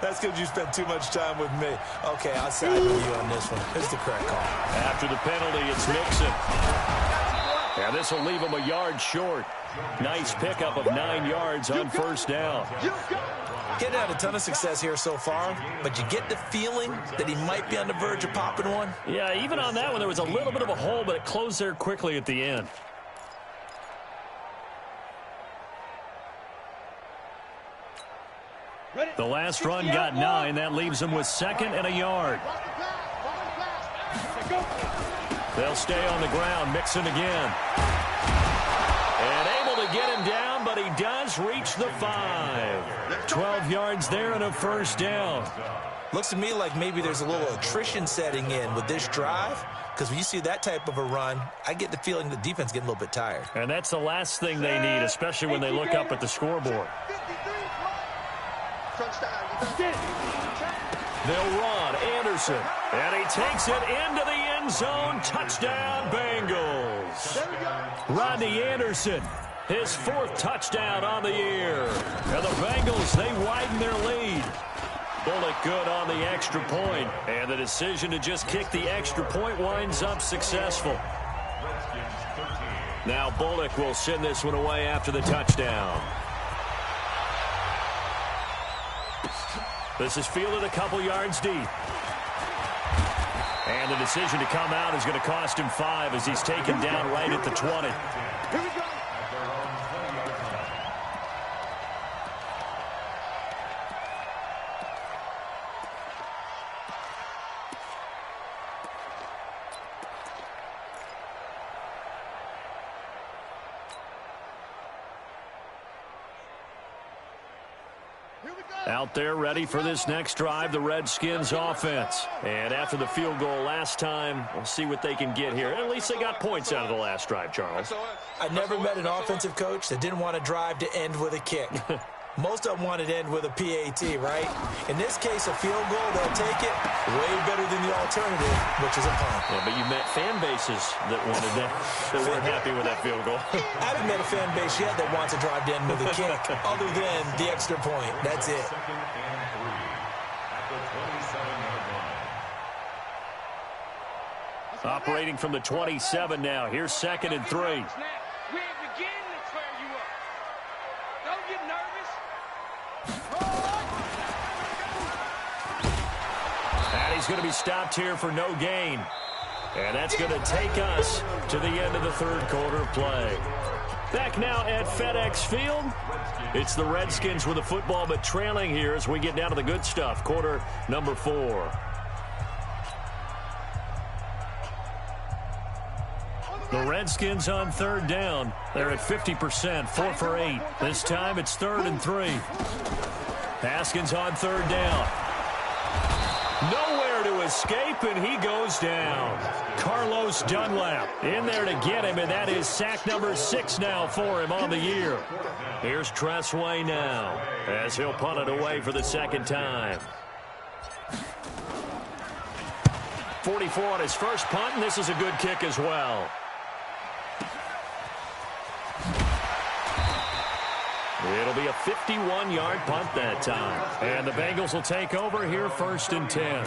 That's because you spent too much time with me. Okay, I'll side with you on this one. It's the correct call. After the penalty, it's Mixon. And this will leave him a yard short. Nice pickup of 9 yards on first down. Getting had a ton of success here so far, but you get the feeling that he might be on the verge of popping one. Yeah, even on that one, there was a little bit of a hole, but it closed there quickly at the end. The last run got 9. That leaves him with 2nd and a yard. They'll stay on the ground. Mixon again. And able to get him down, but he does reach the 5. 12 yards there and a first down. Looks to me like maybe there's a little attrition setting in with this drive, because when you see that type of a run, I get the feeling the defense getting a little bit tired. And that's the last thing they need, especially when they look up at the scoreboard. They'll run. Anderson. And he takes it into the end zone. Touchdown, Bengals. Rodney Anderson, his 4th touchdown on the year. And the Bengals, they widen their lead. Bullock good on the extra point. And the decision to just kick the extra point winds up successful. Now Bullock will send this one away after the touchdown. This is fielded a couple yards deep. And the decision to come out is going to cost him 5 as he's taken down right at the 20. Out there ready for this next drive, the Redskins offense. And after the field goal last time, we'll see what they can get here. At least they got points out of the last drive, Charles. I never met an offensive coach that didn't want to drive to end with a kick. Most of them wanted to end with a PAT, right? In this case, a field goal, they'll take it way better than the alternative, which is a punt. Yeah, but you met fan bases that wanted that, that weren't happy with that field goal. I haven't met a fan base yet that wants to drive to end with a kick, other than the extra point. That's it. Second and 3 at the 27-yard line. Operating from the 27 now. Here's 2nd and 3. We ain't beginning to tear you up. Don't get nervous. And he's going to be stopped here for no gain. And that's going to take us to the end of the third quarter play. Back now at FedEx Field. It's the Redskins with the football, but trailing here as we get down to the good stuff. Quarter number 4. The Redskins on 3rd down. They're at 50%, 4 for 8. This time it's 3rd and 3. Haskins on 3rd down. Nowhere to escape, and he goes down. Carlos Dunlap in there to get him, and that is sack number 6 now for him on the year. Here's Tressway now as he'll punt it away for the 2nd time. 44 on his first punt, and this is a good kick as well. It'll be a 51-yard punt that time. And the Bengals will take over here 1st and 10.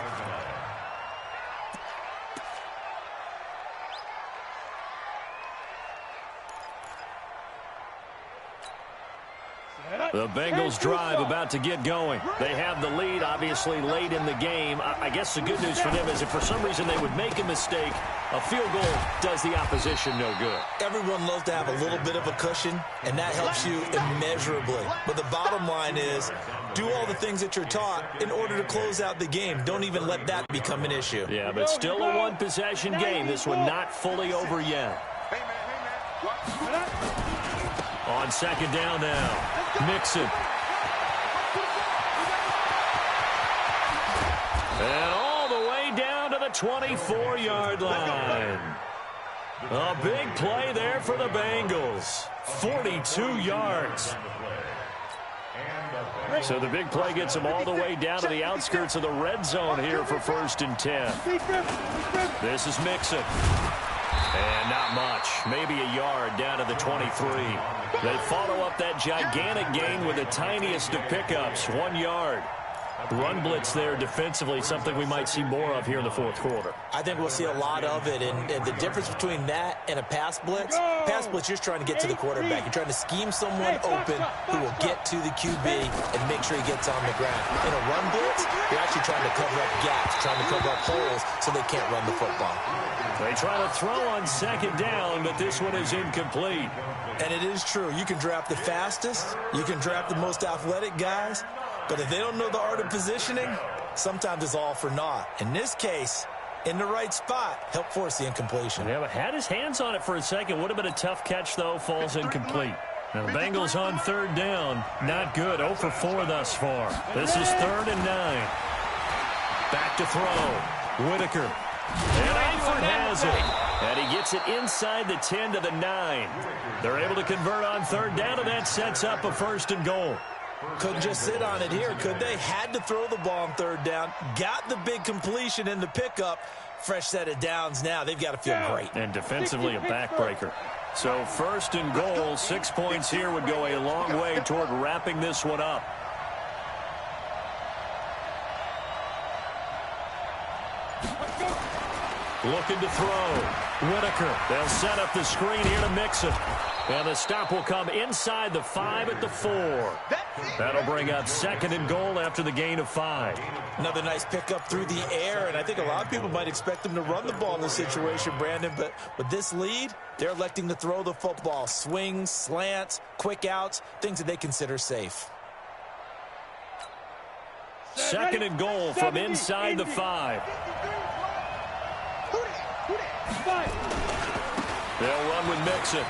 The Bengals drive about to get going. They have the lead, obviously, late in the game. I guess the good news for them is if for some reason they would make a mistake, a field goal does the opposition no good. Everyone loves to have a little bit of a cushion, and that helps you immeasurably. But the bottom line is, do all the things that you're taught in order to close out the game. Don't even let that become an issue. Yeah, but still a one-possession game. This one not fully over yet. On 2nd down now. Mixon. And all the way down to the 24-yard line. A big play there for the Bengals. 42 yards. So the big play gets them all the way down to the outskirts of the red zone here for 1st and 10. This is Mixon. And not much. Maybe a yard down to the 23. They follow up that gigantic gain with the tiniest of pickups, 1 yard. Run blitz there defensively, something we might see more of here in the 4th quarter. I think we'll see a lot of it, and the difference between that and a pass blitz, you're trying to get to the quarterback. You're trying to scheme someone open who will get to the QB and make sure he gets on the ground. In a run blitz, you're actually trying to cover up gaps, trying to cover up holes so they can't run the football. They try to throw on 2nd down, but this one is incomplete. And it is true. You can draft the fastest. You can draft the most athletic guys. But if they don't know the art of positioning, sometimes it's all for naught. In this case, in the right spot, help force the incompletion. Yeah, but had his hands on it for a second. Would have been a tough catch, though. Falls incomplete. Now the Bengals on 3rd down. Not good. 0 for 4 thus far. This is 3rd and 9. Back to throw. Whitaker. And Eifert has it. And he gets it inside the 10 to the 9. They're able to convert on 3rd down, and that sets up a 1st and goal. Couldn't just sit on it here, could they? Had to throw the ball on 3rd down. Got the big completion in the pickup. Fresh set of downs now. They've got to feel great. And defensively, a backbreaker. So 1st and goal, 6 points here would go a long way toward wrapping this one up. Looking to throw. Whitaker. They'll set up the screen here to Mixon. And the stop will come inside the 5 at the 4. That'll bring up 2nd and goal after the gain of 5. Another nice pickup through the air, and I think a lot of people might expect them to run the ball in this situation, Brandon, but with this lead, they're electing to throw the football. Swings, slants, quick outs, things that they consider safe. 2nd and goal from inside the 5. They'll run with Mixon.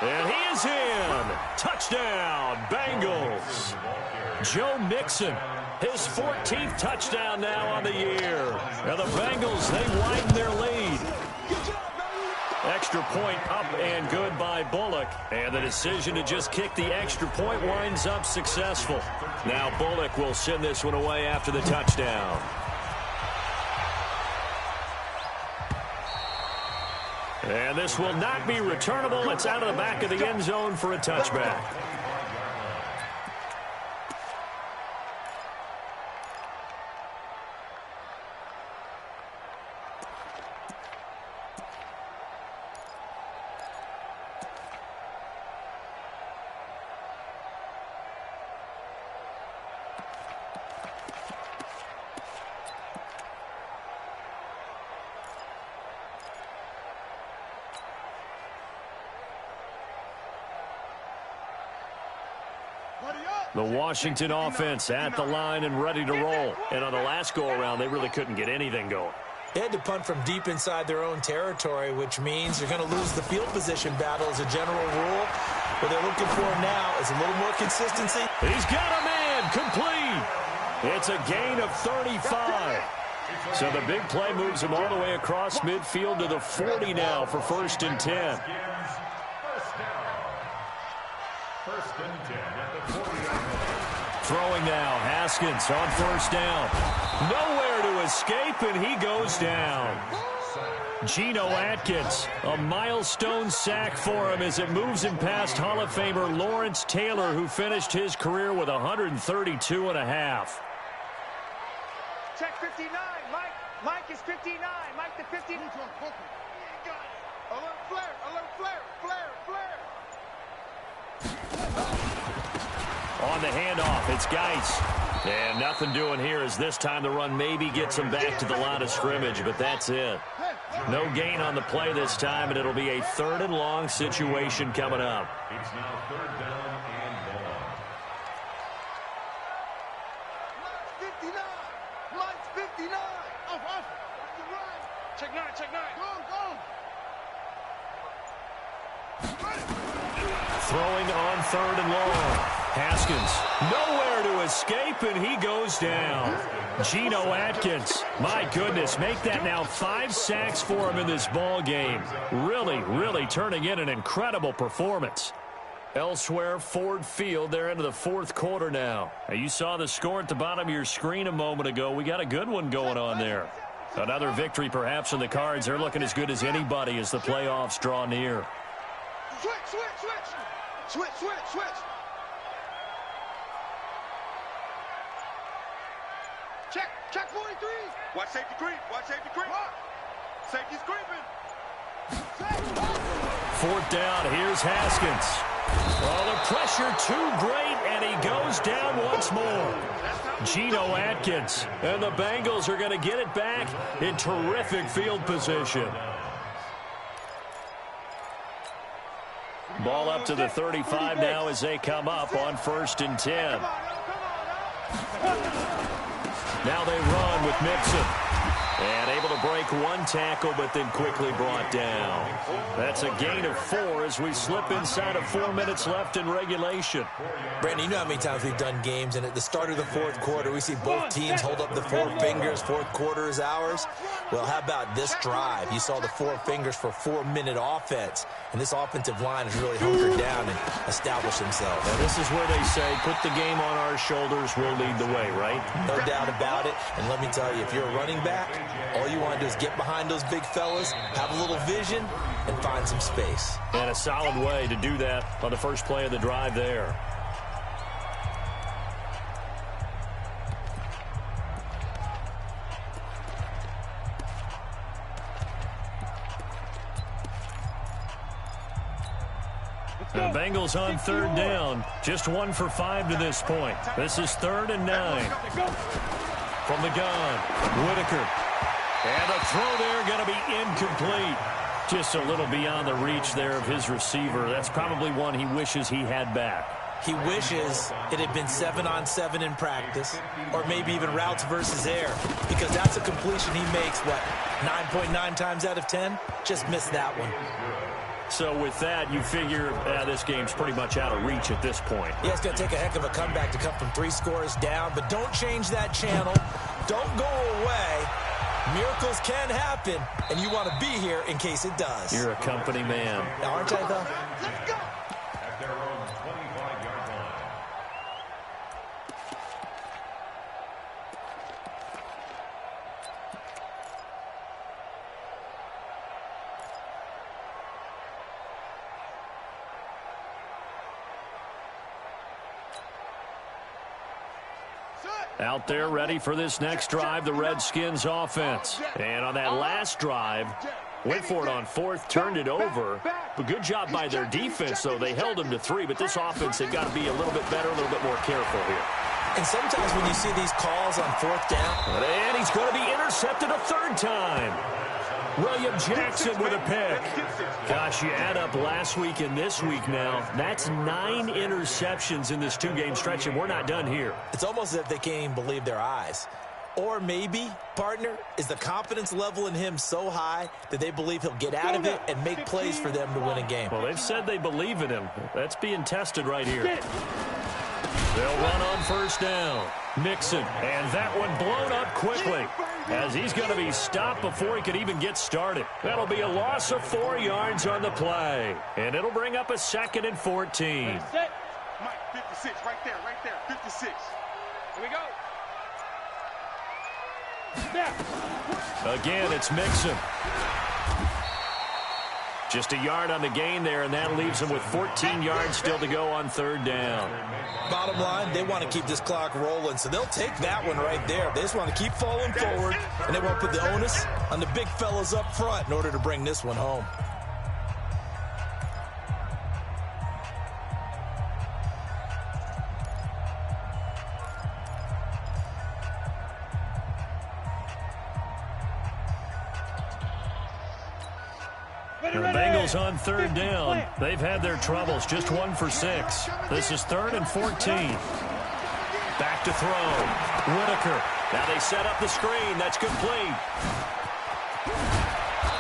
And he is in. Touchdown, Bengals. Joe Mixon, his 14th touchdown now on the year. Now the Bengals, they widen their lead. Extra point up and good by Bullock. And the decision to just kick the extra point winds up successful. Now Bullock will send this one away after the touchdown. And this will not be returnable. It's out of the back of the end zone for a touchback. The Washington offense at the line and ready to roll. And on the last go-around, they really couldn't get anything going. They had to punt from deep inside their own territory, which means you're going to lose the field position battle as a general rule. What they're looking for now is a little more consistency. He's got a man complete. It's a gain of 35. So the big play moves him all the way across midfield to the 40 now for 1st and 10. First and 10 at the 40. Throwing now, Haskins on 1st down. Nowhere to escape, and he goes down. Geno Atkins, a milestone sack for him as it moves him past Hall of Famer Lawrence Taylor, who finished his career with 132 and a half. Check 59, Mike. Mike is 59. Mike the 50. A little flare, flare. On the handoff, it's Geis. And nothing doing here as this time the run maybe gets him back to the line of scrimmage, but that's it. No gain on the play this time, and it'll be a 3rd and long situation coming up. It's now 3rd down and long. Mike's 59. Mike's 59. Off. Check 9. Go. Throwing on 3rd and long. Haskins, nowhere to escape, and he goes down. Geno Atkins, my goodness, make that now 5 sacks for him in this ball game. Really turning in an incredible performance. Elsewhere, Ford Field, they're into the 4th quarter now. You saw the score at the bottom of your screen a moment ago. We got a good one going on there. Another victory perhaps in the cards. They're looking as good as anybody as the playoffs draw near. Switch. Check 43. Watch safety creep. Safety's creeping. 4th down, here's Haskins. Well, the pressure too great, and he goes down once more. Geno Atkins, and the Bengals are going to get it back in terrific field position. Ball up to the 35 now as they come up on 1st and 10. Now they run with Mixon. And able to break one tackle, but then quickly brought down. That's a gain of 4 as we slip inside of 4 minutes left in regulation. Brandon, you know how many times we've done games, and at the start of the 4th quarter, we see both teams hold up the 4 fingers. 4th quarter is ours. Well, how about this drive? You saw the 4 fingers for 4-minute offense, and this offensive line has really hunkered down and established themselves. And this is where they say, put the game on our shoulders, we'll lead the way, right? No doubt about it. And let me tell you, if you're a running back, all you want to do is get behind those big fellas, have a little vision, and find some space. And a solid way to do that on the first play of the drive there. The Bengals on 3rd down. Just 1 for 5 to this point. This is 3rd and 9. From the gun, Whitaker. And the throw there going to be incomplete. Just a little beyond the reach there of his receiver. That's probably one he wishes he had back. He wishes it had been 7-on-7 in practice, or maybe even routes versus air, because that's a completion he makes, 9.9 times out of 10? Just missed that one. So with that, you figure this game's pretty much out of reach at this point. Yeah, it's going to take a heck of a comeback to come from 3 scores down, but don't change that channel. Don't go away. Miracles can happen, and you want to be here in case it does. You're a company man. Aren't I, though? Let's go. At their own 25-yard line. Out there ready for this next drive, the Redskins offense. And on that last drive, went for it on 4th, turned it over. But good job by their defense, though. They held them to 3, but this offense, they've got to be a little bit better, a little bit more careful here. And sometimes when you see these calls on 4th down. And he's going to be intercepted a 3rd time. William Jackson with a pick. Gosh, you add up last week and this week now, that's 9 interceptions in this 2-game stretch, and we're not done here. It's almost as if they can't even believe their eyes. Or maybe, partner, is the confidence level in him so high that they believe he'll get out of it and make plays for them to win a game. Well, they've said they believe in him. That's being tested right here. They'll run on 1st down. Mixon, and that one blown up quickly as he's going to be stopped before he could even get started. That'll be a loss of 4 yards on the play, and it'll bring up a 2nd and 14. Mike, 56, right there, 56. Here we go. Again, it's Mixon. Just a yard on the gain there, and that leaves them with 14 yards still to go on 3rd down. Bottom line, they want to keep this clock rolling, so they'll take that one right there. They just want to keep falling forward, and they want to put the onus on the big fellas up front in order to bring this one home. The Bengals on 3rd down. They've had their troubles, just 1 for 6. This is 3rd and 14. Back to throw. Whitaker. Now they set up the screen. That's complete.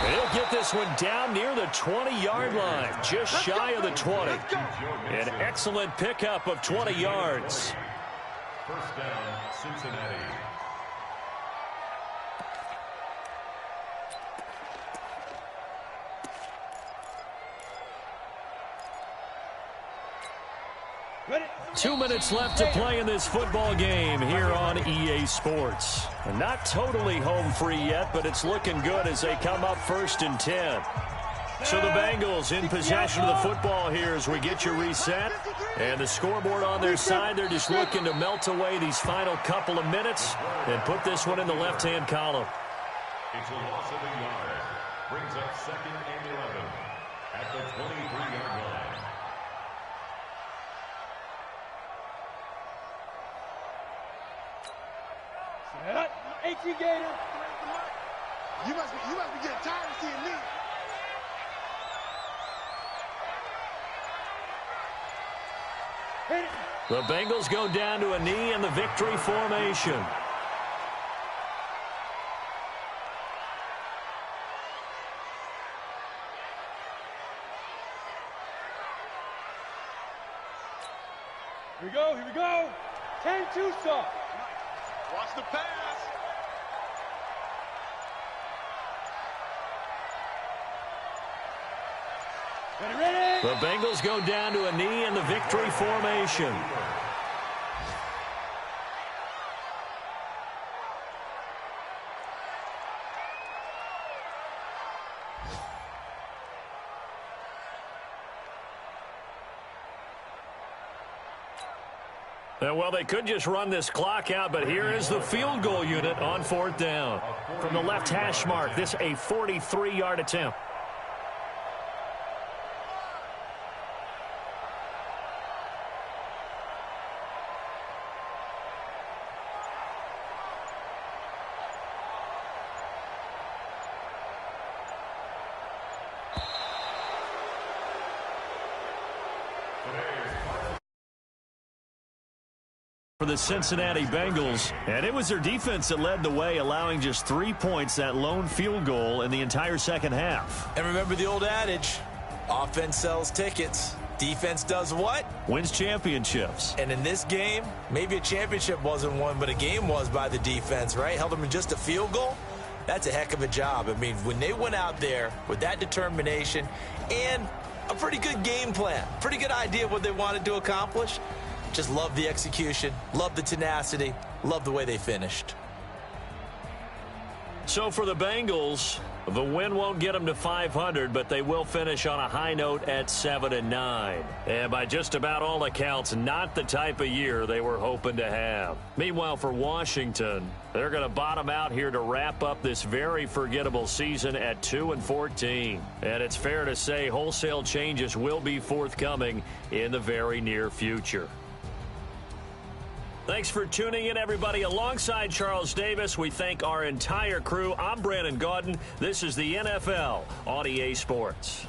He'll get this one down near the 20-yard line, just shy of the 20. An excellent pickup of 20 yards. 1st down, Cincinnati. Ready? 2 minutes left to play in this football game here on EA Sports. And not totally home free yet, but it's looking good as they come up 1st and 10. So the Bengals in possession of the football here as we get you reset. And the scoreboard on their side, they're just looking to melt away these final couple of minutes and put this one in the left-hand column. It's a loss of a yard. Brings up 2nd and 11 at the 23-yard line. Gator. You must be getting tired of seeing me. The Bengals go down to a knee in the victory formation. Here we go. 10-2 stop. Watch the pass. Ready. The Bengals go down to a knee in the victory formation. Well, they could just run this clock out, but here is the field goal unit on 4th down. From the left hash mark, this a 43-yard attempt. For the Cincinnati Bengals, and it was their defense that led the way, allowing just 3 points, that lone field goal in the entire second half. And remember the old adage, Offense sells tickets. Defense does what? Wins championships. And in this game, maybe a championship wasn't won, but a game was by the defense, right? Held them in just a field goal. That's a heck of a job. I mean, when they went out there with that determination and a pretty good game plan, pretty good idea of what they wanted to accomplish, just love the execution, love the tenacity, love the way they finished. So for the Bengals, the win won't get them to 500, but they will finish on a high note at 7-9. And by just about all accounts, not the type of year they were hoping to have. Meanwhile, for Washington, they're going to bottom out here to wrap up this very forgettable season at 2-14. And it's fair to say wholesale changes will be forthcoming in the very near future. Thanks for tuning in, everybody. Alongside Charles Davis, we thank our entire crew. I'm Brandon Gaudin. This is the NFL on EA Sports.